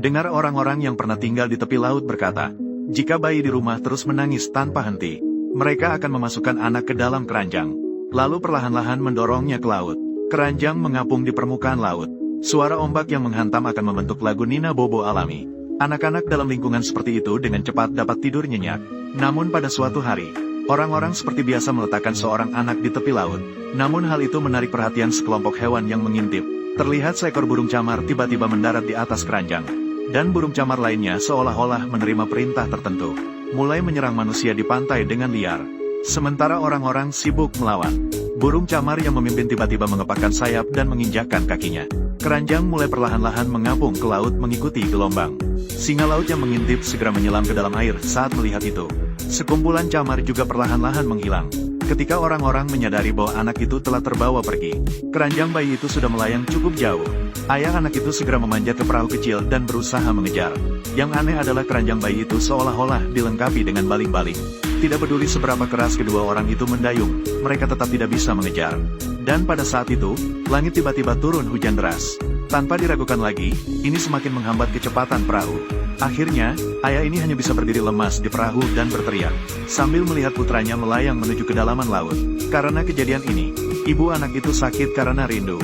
Dengar orang-orang yang pernah tinggal di tepi laut berkata, jika bayi di rumah terus menangis tanpa henti, mereka akan memasukkan anak ke dalam keranjang, lalu perlahan-lahan mendorongnya ke laut. Keranjang mengapung di permukaan laut. Suara ombak yang menghantam akan membentuk lagu Nina Bobo alami. Anak-anak dalam lingkungan seperti itu dengan cepat dapat tidur nyenyak. Namun pada suatu hari, orang-orang seperti biasa meletakkan seorang anak di tepi laut. Namun hal itu menarik perhatian sekelompok hewan yang mengintip. Terlihat seekor burung camar tiba-tiba mendarat di atas keranjang. Dan burung camar lainnya seolah-olah menerima perintah tertentu, mulai menyerang manusia di pantai dengan liar. Sementara orang-orang sibuk melawan, burung camar yang memimpin tiba-tiba mengepakkan sayap dan menginjakkan kakinya. Keranjang mulai perlahan-lahan mengapung ke laut mengikuti gelombang. Singa laut yang mengintip segera menyelam ke dalam air saat melihat itu. Sekumpulan camar juga perlahan-lahan menghilang. Ketika orang-orang menyadari bahwa anak itu telah terbawa pergi, keranjang bayi itu sudah melayang cukup jauh. Ayah anak itu segera memanjat ke perahu kecil dan berusaha mengejar. Yang aneh adalah keranjang bayi itu seolah-olah dilengkapi dengan baling-baling. Tidak peduli seberapa keras kedua orang itu mendayung, mereka tetap tidak bisa mengejar. Dan pada saat itu, langit tiba-tiba turun hujan deras. Tanpa diragukan lagi, ini semakin menghambat kecepatan perahu. Akhirnya, ayah ini hanya bisa berdiri lemas di perahu dan berteriak, sambil melihat putranya melayang menuju kedalaman laut. Karena kejadian ini, ibu anak itu sakit karena rindu.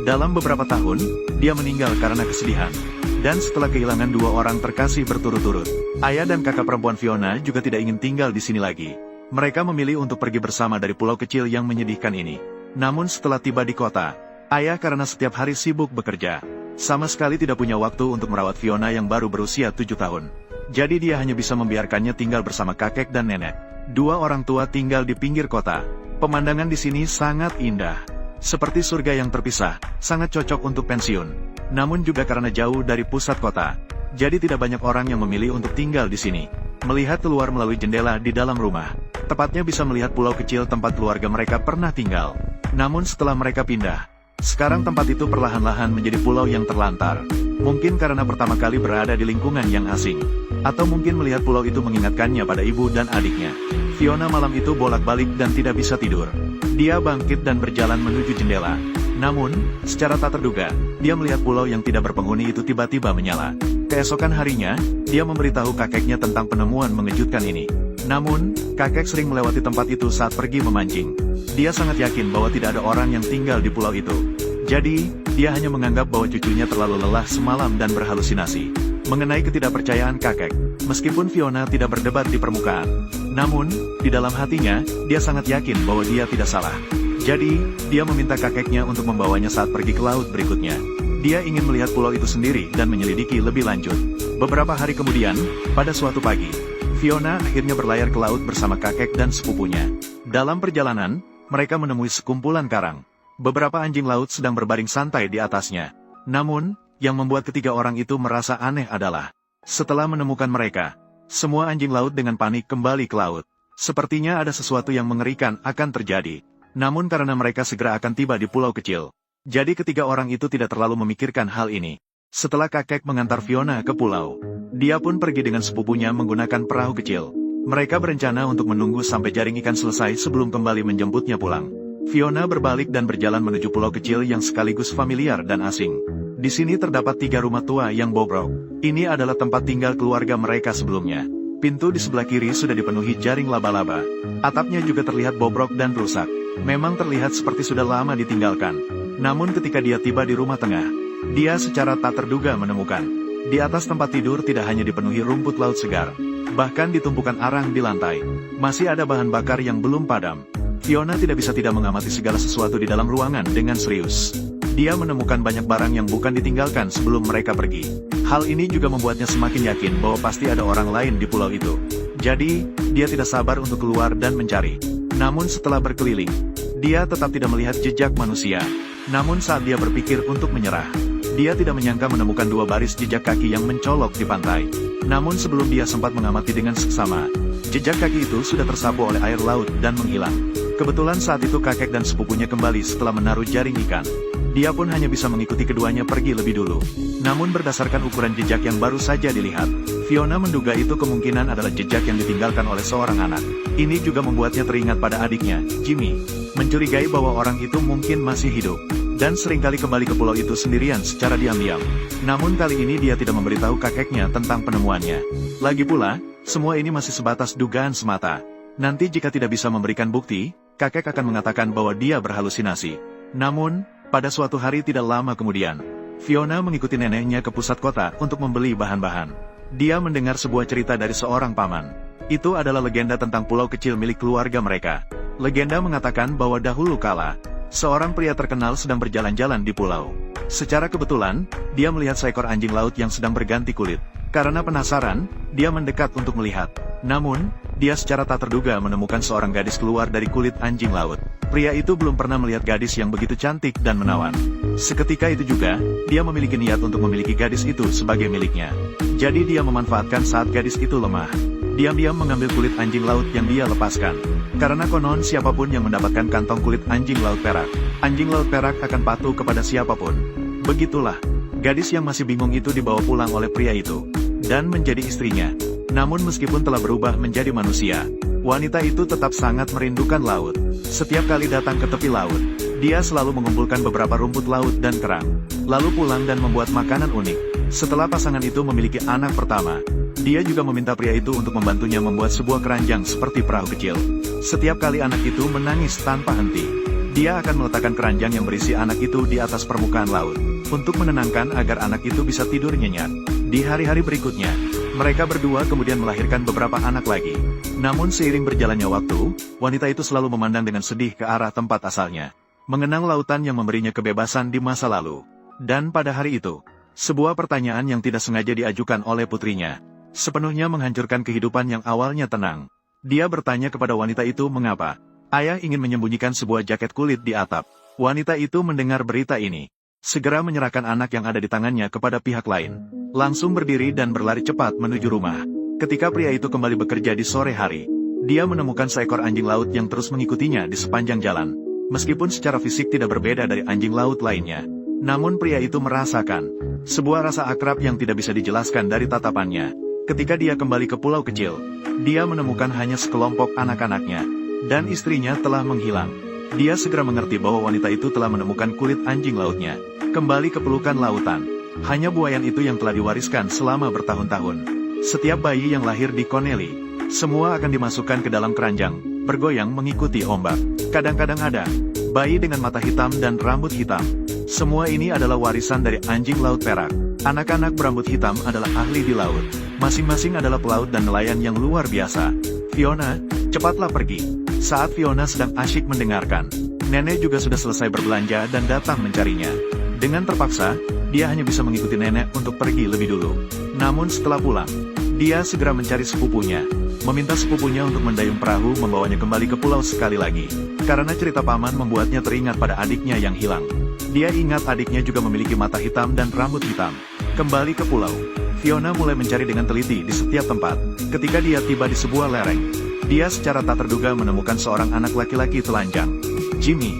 Dalam beberapa tahun, dia meninggal karena kesedihan. Dan setelah kehilangan dua orang terkasih berturut-turut, ayah dan kakak perempuan Fiona juga tidak ingin tinggal di sini lagi. Mereka memilih untuk pergi bersama dari pulau kecil yang menyedihkan ini. Namun setelah tiba di kota, ayah karena setiap hari sibuk bekerja, sama sekali tidak punya waktu untuk merawat Fiona yang baru berusia 7 tahun. Jadi dia hanya bisa membiarkannya tinggal bersama kakek dan nenek. Dua orang tua tinggal di pinggir kota. Pemandangan di sini sangat indah. Seperti surga yang terpisah, sangat cocok untuk pensiun. Namun juga karena jauh dari pusat kota, jadi tidak banyak orang yang memilih untuk tinggal di sini. Melihat keluar melalui jendela di dalam rumah, tepatnya bisa melihat pulau kecil tempat keluarga mereka pernah tinggal. Namun setelah mereka pindah, sekarang tempat itu perlahan-lahan menjadi pulau yang terlantar. Mungkin karena pertama kali berada di lingkungan yang asing. Atau mungkin melihat pulau itu mengingatkannya pada ibu dan adiknya. Fiona malam itu bolak-balik dan tidak bisa tidur. Dia bangkit dan berjalan menuju jendela. Namun, secara tak terduga, dia melihat pulau yang tidak berpenghuni itu tiba-tiba menyala. Keesokan harinya, dia memberitahu kakeknya tentang penemuan mengejutkan ini. Namun, kakek sering melewati tempat itu saat pergi memancing. Dia sangat yakin bahwa tidak ada orang yang tinggal di pulau itu. Jadi, dia hanya menganggap bahwa cucunya terlalu lelah semalam dan berhalusinasi. Mengenai ketidakpercayaan kakek, meskipun Fiona tidak berdebat di permukaan, namun, di dalam hatinya, dia sangat yakin bahwa dia tidak salah. Jadi, dia meminta kakeknya untuk membawanya saat pergi ke laut berikutnya. Dia ingin melihat pulau itu sendiri dan menyelidiki lebih lanjut. Beberapa hari kemudian, pada suatu pagi, Fiona akhirnya berlayar ke laut bersama kakek dan sepupunya. Dalam perjalanan, mereka menemui sekumpulan karang. Beberapa anjing laut sedang berbaring santai di atasnya. Namun, yang membuat ketiga orang itu merasa aneh adalah, setelah menemukan mereka, semua anjing laut dengan panik kembali ke laut. Sepertinya ada sesuatu yang mengerikan akan terjadi. Namun karena mereka segera akan tiba di pulau kecil, jadi ketiga orang itu tidak terlalu memikirkan hal ini. Setelah kakek mengantar Fiona ke pulau, dia pun pergi dengan sepupunya menggunakan perahu kecil. Mereka berencana untuk menunggu sampai jaring ikan selesai sebelum kembali menjemputnya pulang. Fiona berbalik dan berjalan menuju pulau kecil yang sekaligus familiar dan asing. Di sini terdapat 3 rumah tua yang bobrok. Ini adalah tempat tinggal keluarga mereka sebelumnya. Pintu di sebelah kiri sudah dipenuhi jaring laba-laba. Atapnya juga terlihat bobrok dan rusak. Memang terlihat seperti sudah lama ditinggalkan. Namun ketika dia tiba di rumah tengah, dia secara tak terduga menemukan, di atas tempat tidur tidak hanya dipenuhi rumput laut segar, bahkan ditumpukan arang di lantai. Masih ada bahan bakar yang belum padam. Fiona tidak bisa tidak mengamati segala sesuatu di dalam ruangan dengan serius. Dia menemukan banyak barang yang bukan ditinggalkan sebelum mereka pergi. Hal ini juga membuatnya semakin yakin bahwa pasti ada orang lain di pulau itu. Jadi, dia tidak sabar untuk keluar dan mencari. Namun setelah berkeliling, dia tetap tidak melihat jejak manusia. Namun saat dia berpikir untuk menyerah, dia tidak menyangka menemukan 2 baris jejak kaki yang mencolok di pantai. Namun sebelum dia sempat mengamati dengan seksama, jejak kaki itu sudah tersapu oleh air laut dan menghilang. Kebetulan saat itu kakek dan sepupunya kembali setelah menaruh jaring ikan. Dia pun hanya bisa mengikuti keduanya pergi lebih dulu. Namun berdasarkan ukuran jejak yang baru saja dilihat, Fiona menduga itu kemungkinan adalah jejak yang ditinggalkan oleh seorang anak. Ini juga membuatnya teringat pada adiknya, Jimmy. Mencurigai bahwa orang itu mungkin masih hidup. dan seringkali kembali ke pulau itu sendirian secara diam-diam. Namun kali ini dia tidak memberitahu kakeknya tentang penemuannya. Lagi pula, semua ini masih sebatas dugaan semata. Nanti jika tidak bisa memberikan bukti, kakek akan mengatakan bahwa dia berhalusinasi. Namun, pada suatu hari tidak lama kemudian, Fiona mengikuti neneknya ke pusat kota untuk membeli bahan-bahan. Dia mendengar sebuah cerita dari seorang paman. Itu adalah legenda tentang pulau kecil milik keluarga mereka. Legenda mengatakan bahwa dahulu kala, seorang pria terkenal sedang berjalan-jalan di pulau. Secara kebetulan, dia melihat seekor anjing laut yang sedang berganti kulit. Karena penasaran, dia mendekat untuk melihat. Namun, dia secara tak terduga menemukan seorang gadis keluar dari kulit anjing laut. Pria itu belum pernah melihat gadis yang begitu cantik dan menawan. Seketika itu juga, dia memiliki niat untuk memiliki gadis itu sebagai miliknya. Jadi dia memanfaatkan saat gadis itu lemah. Diam-diam mengambil kulit anjing laut yang dia lepaskan. Karena konon siapapun yang mendapatkan kantong kulit anjing laut perak, anjing laut perak akan patuh kepada siapapun. Begitulah, gadis yang masih bingung itu dibawa pulang oleh pria itu, dan menjadi istrinya. Namun meskipun telah berubah menjadi manusia, wanita itu tetap sangat merindukan laut. Setiap kali datang ke tepi laut, dia selalu mengumpulkan beberapa rumput laut dan kerang, lalu pulang dan membuat makanan unik. Setelah pasangan itu memiliki anak pertama, dia juga meminta pria itu untuk membantunya membuat sebuah keranjang seperti perahu kecil. Setiap kali anak itu menangis tanpa henti, dia akan meletakkan keranjang yang berisi anak itu di atas permukaan laut, untuk menenangkan agar anak itu bisa tidur nyenyak. Di hari-hari berikutnya, mereka berdua kemudian melahirkan beberapa anak lagi. Namun seiring berjalannya waktu, wanita itu selalu memandang dengan sedih ke arah tempat asalnya, mengenang lautan yang memberinya kebebasan di masa lalu. Dan pada hari itu, sebuah pertanyaan yang tidak sengaja diajukan oleh putrinya, sepenuhnya menghancurkan kehidupan yang awalnya tenang. Dia bertanya kepada wanita itu mengapa ayah ingin menyembunyikan sebuah jaket kulit di atap. Wanita itu mendengar berita ini, segera menyerahkan anak yang ada di tangannya kepada pihak lain, langsung berdiri dan berlari cepat menuju rumah. Ketika pria itu kembali bekerja di sore hari, dia menemukan seekor anjing laut yang terus mengikutinya di sepanjang jalan. Meskipun secara fisik tidak berbeda dari anjing laut lainnya, namun pria itu merasakan sebuah rasa akrab yang tidak bisa dijelaskan dari tatapannya. Ketika dia kembali ke pulau kecil, dia menemukan hanya sekelompok anak-anaknya, dan istrinya telah menghilang. Dia segera mengerti bahwa wanita itu telah menemukan kulit anjing lautnya, kembali ke pelukan lautan. Hanya buayan itu yang telah diwariskan selama bertahun-tahun. Setiap bayi yang lahir di Connelly, semua akan dimasukkan ke dalam keranjang, bergoyang mengikuti ombak. Kadang-kadang ada bayi dengan mata hitam dan rambut hitam. Semua ini adalah warisan dari anjing laut perak. Anak-anak berambut hitam adalah ahli di laut. Masing-masing adalah pelaut dan nelayan yang luar biasa. Fiona, cepatlah pergi. Saat Fiona sedang asyik mendengarkan, nenek juga sudah selesai berbelanja dan datang mencarinya. Dengan terpaksa, dia hanya bisa mengikuti nenek untuk pergi lebih dulu. Namun setelah pulang, dia segera mencari sepupunya, meminta sepupunya untuk mendayung perahu membawanya kembali ke pulau sekali lagi. Karena cerita paman membuatnya teringat pada adiknya yang hilang. Dia ingat adiknya juga memiliki mata hitam dan rambut hitam. Kembali ke pulau, Fiona mulai mencari dengan teliti di setiap tempat. Ketika dia tiba di sebuah lereng, dia secara tak terduga menemukan seorang anak laki-laki telanjang, Jimmy.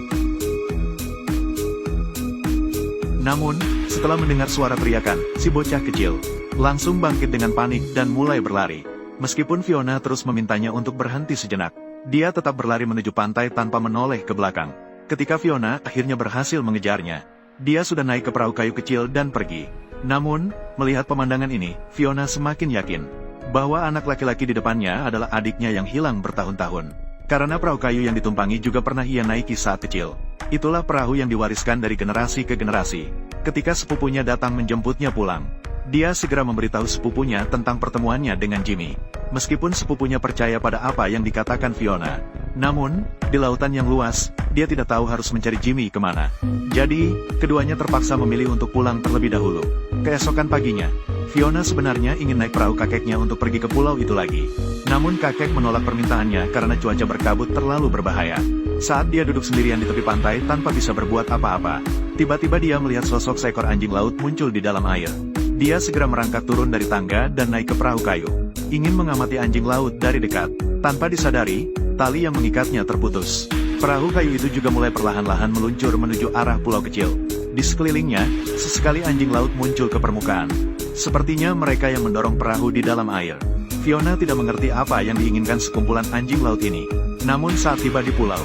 Namun, setelah mendengar suara teriakan, si bocah kecil langsung bangkit dengan panik dan mulai berlari. Meskipun Fiona terus memintanya untuk berhenti sejenak, dia tetap berlari menuju pantai tanpa menoleh ke belakang. Ketika Fiona akhirnya berhasil mengejarnya, dia sudah naik ke perahu kayu kecil dan pergi. Namun, melihat pemandangan ini, Fiona semakin yakin bahwa anak laki-laki di depannya adalah adiknya yang hilang bertahun-tahun. Karena perahu kayu yang ditumpangi juga pernah ia naiki saat kecil. Itulah perahu yang diwariskan dari generasi ke generasi. Ketika sepupunya datang menjemputnya pulang, dia segera memberitahu sepupunya tentang pertemuannya dengan Jimmy. Meskipun sepupunya percaya pada apa yang dikatakan Fiona, namun, di lautan yang luas, dia tidak tahu harus mencari Jimmy kemana. Jadi, keduanya terpaksa memilih untuk pulang terlebih dahulu. Keesokan paginya, Fiona sebenarnya ingin naik perahu kakeknya untuk pergi ke pulau itu lagi. Namun kakek menolak permintaannya karena cuaca berkabut terlalu berbahaya. Saat dia duduk sendirian di tepi pantai tanpa bisa berbuat apa-apa, tiba-tiba dia melihat sosok seekor anjing laut muncul di dalam air. Dia segera merangkak turun dari tangga dan naik ke perahu kayu, ingin mengamati anjing laut dari dekat. Tanpa disadari, tali yang mengikatnya terputus. Perahu kayu itu juga mulai perlahan-lahan meluncur menuju arah pulau kecil. Di sekelilingnya, sesekali anjing laut muncul ke permukaan. Sepertinya mereka yang mendorong perahu di dalam air. Fiona tidak mengerti apa yang diinginkan sekumpulan anjing laut ini. Namun saat tiba di pulau,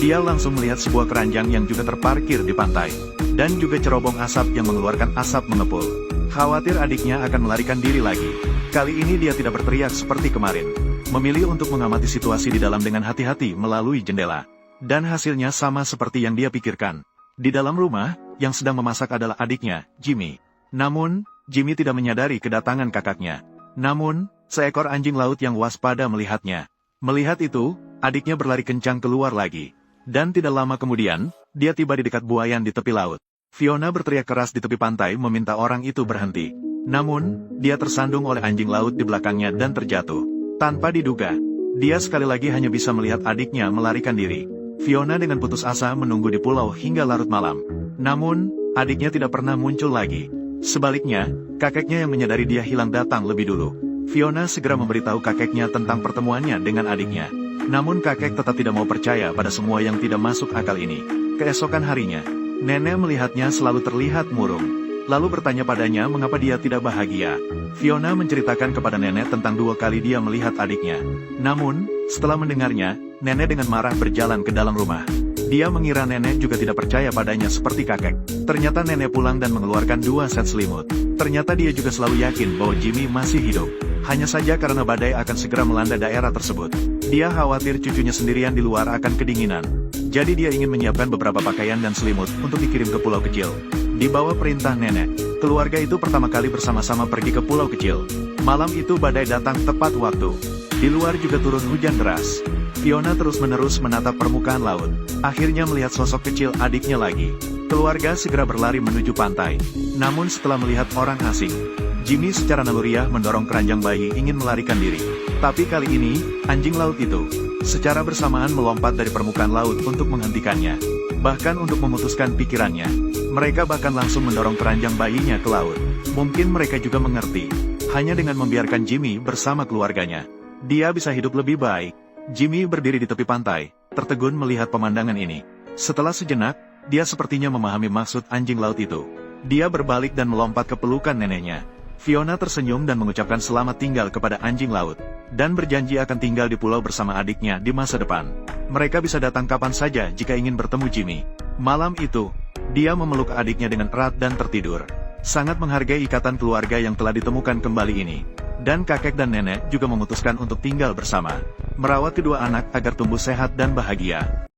Dia langsung melihat sebuah keranjang yang juga terparkir di pantai, dan juga cerobong asap yang mengeluarkan asap mengepul. Khawatir adiknya akan melarikan diri lagi. Kali ini dia tidak berteriak seperti kemarin. Memilih untuk mengamati situasi di dalam dengan hati-hati melalui jendela. Dan hasilnya sama seperti yang dia pikirkan. Di dalam rumah, yang sedang memasak adalah adiknya, Jimmy. Namun, Jimmy tidak menyadari kedatangan kakaknya. Namun, seekor anjing laut yang waspada melihatnya. Melihat itu, adiknya berlari kencang keluar lagi. Dan tidak lama kemudian, dia tiba di dekat buayan di tepi laut. Fiona berteriak keras di tepi pantai meminta orang itu berhenti. Namun, dia tersandung oleh anjing laut di belakangnya dan terjatuh. Tanpa diduga, dia sekali lagi hanya bisa melihat adiknya melarikan diri. Fiona dengan putus asa menunggu di pulau hingga larut malam. Namun, adiknya tidak pernah muncul lagi. Sebaliknya, kakeknya yang menyadari dia hilang datang lebih dulu. Fiona segera memberitahu kakeknya tentang pertemuannya dengan adiknya. Namun kakek tetap tidak mau percaya pada semua yang tidak masuk akal ini. Keesokan harinya, nenek melihatnya selalu terlihat murung. Lalu bertanya padanya mengapa dia tidak bahagia. Fiona menceritakan kepada nenek tentang 2 kali dia melihat adiknya. Namun, setelah mendengarnya, nenek dengan marah berjalan ke dalam rumah. Dia mengira nenek juga tidak percaya padanya seperti kakek. Ternyata nenek pulang dan mengeluarkan 2 set selimut. Ternyata dia juga selalu yakin bahwa Jimmy masih hidup. Hanya saja karena badai akan segera melanda daerah tersebut. Dia khawatir cucunya sendirian di luar akan kedinginan. Jadi dia ingin menyiapkan beberapa pakaian dan selimut untuk dikirim ke pulau kecil. Di bawah perintah nenek, keluarga itu pertama kali bersama-sama pergi ke pulau kecil. Malam itu badai datang tepat waktu. Di luar juga turun hujan deras. Fiona terus-menerus menatap permukaan laut. Akhirnya melihat sosok kecil adiknya lagi. Keluarga segera berlari menuju pantai. Namun setelah melihat orang asing, Jimmy secara naluriah mendorong keranjang bayi ingin melarikan diri. Tapi kali ini, anjing laut itu, secara bersamaan melompat dari permukaan laut untuk menghentikannya. Bahkan untuk memutuskan pikirannya, mereka bahkan langsung mendorong keranjang bayinya ke laut. Mungkin mereka juga mengerti, hanya dengan membiarkan Jimmy bersama keluarganya, dia bisa hidup lebih baik. Jimmy berdiri di tepi pantai, tertegun melihat pemandangan ini. Setelah sejenak, dia sepertinya memahami maksud anjing laut itu. Dia berbalik dan melompat ke pelukan neneknya. Fiona tersenyum dan mengucapkan selamat tinggal kepada anjing laut, dan berjanji akan tinggal di pulau bersama adiknya di masa depan. Mereka bisa datang kapan saja jika ingin bertemu Jimmy. Malam itu, dia memeluk adiknya dengan erat dan tertidur. Sangat menghargai ikatan keluarga yang telah ditemukan kembali ini. Dan kakek dan nenek juga memutuskan untuk tinggal bersama. Merawat kedua anak agar tumbuh sehat dan bahagia.